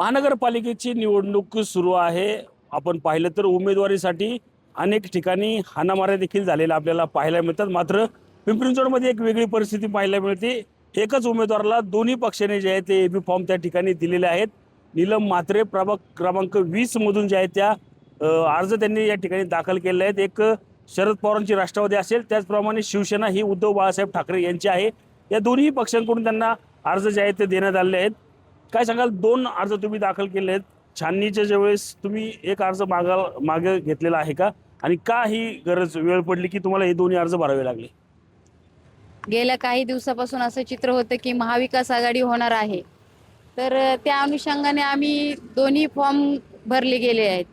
महानगरपालिकेची निवडणूक सुरू आहे। आपण पाहिलं तर उमेदवारीसाठी अनेक ठिकाणी हाणामाऱ्या देखील झालेल्या आपल्याला पाहायला मिळतात। मात्र पिंपरी चिंचवडमध्ये एक वेगळी परिस्थिती पाहायला मिळते। एकच उमेदवाराला दोन्ही पक्षाने जे आहे ते एबी फॉर्म त्या ठिकाणी दिलेले आहेत। नीलम म्हात्रे प्रभाग क्रमांक 20 मधून जे आहे त्या अर्ज त्यांनी या ठिकाणी दाखल केले आहेत। एक शरद पवारांची राष्ट्रवादी असेल, त्याचप्रमाणे शिवसेना ही उद्धव बाळासाहेब ठाकरे यांची आहे। या दोन्ही पक्षांकडून त्यांना अर्ज जे आहेत ते देण्यात आले आहेत। काय सांगाल, दोन अर्ज तुम्ही दाखल केले आहेत, छाननीच्या वेळेस तुम्ही एक अर्ज मागे घेतलेला आहे का, आणि का ही गरज वेळ पडली की तुम्हाला हे दोन्ही अर्ज भरावे लागले? गेल्या काही दिवसापासून असं चित्र होतं की महाविकास आघाडी होणार आहे, तर त्या अनुषंगाने आम्ही दोन्ही फॉर्म भरले गेले आहेत।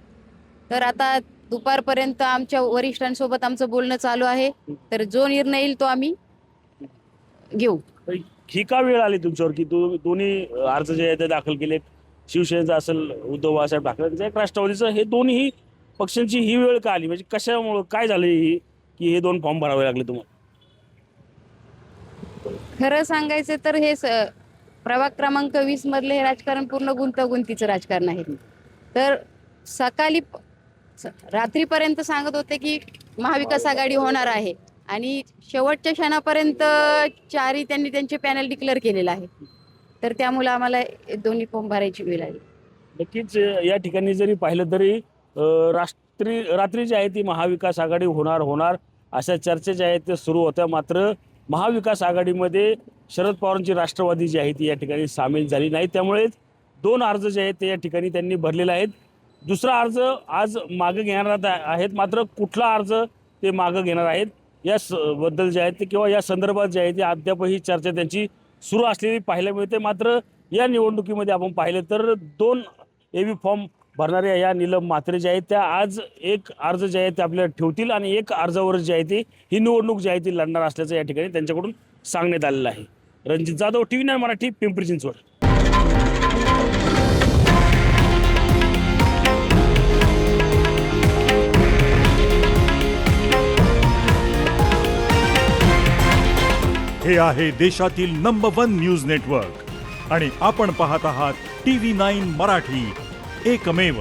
तर आता दुपारपर्यंत आमच्या वरिष्ठांसोबत आमचं बोलणं चालू आहे, तर जो निर्णय येईल तो आम्ही घेऊ। ही का वेळ आली तुमच्यावर की दोन्ही अर्ज जे आहेत ते दाखल केलेत? शिवसेनेचा असेल, उद्धव बाळासाहेब ठाकरेंचं, एक राष्ट्रवादीचं, हे दोन्ही पक्षांची ही वेळ का आली? म्हणजे कशामुळे काय झालं ही की हे दोन फॉर्म भरावे लागले तुम्हाला? खरं सांगायचं तर हे प्रभाग क्रमांक 20 मधले हे राजकारण पूर्ण गुंतागुंतीचं राजकारण आहे। तर सकाळी रात्रीपर्यंत सांगत होते की महाविकास आघाडी होणार आहे, आणि शेवटच्या क्षणापर्यंत चारही त्यांनी त्यांचे पॅनल डिक्लेअर केलेलं आहे। तर त्यामुळे आम्हाला दोन्ही फॉर्म भरायची वेळ आली। नक्कीच या ठिकाणी जरी पाहिलं तरी रात्री जी आहे ती महाविकास आघाडी होणार अशा चर्चा ज्या आहेत त्या सुरू होत्या। मात्र महाविकास आघाडीमध्ये शरद पवारांची राष्ट्रवादी जी आहे ती या ठिकाणी सामील झाली नाही। त्यामुळे दोन अर्ज जे आहेत ते या ठिकाणी त्यांनी भरलेले आहेत। दुसरा अर्ज आज मागे घेणार आहेत, मात्र कुठला अर्ज ते मागे घेणार आहेत या बद्दल जे आहे ते किंवा या संदर्भात जे आहे ते अद्यापही चर्चा त्यांची सुरू असलेली पाहायला मिळते। मात्र या निवडणुकीमध्ये आपण पाहिलं तर दोन एबी फॉर्म भरणाऱ्या या नीलम म्हात्रे जे आहेत त्या आज एक अर्ज जे आहे ते आपल्याला ठेवतील, आणि एक अर्जावर जे आहे ती ही निवडणूक जी आहे ती लढणार असल्याचं या ठिकाणी त्यांच्याकडून सांगण्यात आलेलं आहे। रणजित जाधव, TV9 मराठी, पिंपरी चिंचवड। हे आहे देशातील नंबर 1 न्यूज नेटवर्क, आणि आपण पाहत आहात TV9 मराठी, एकमेव।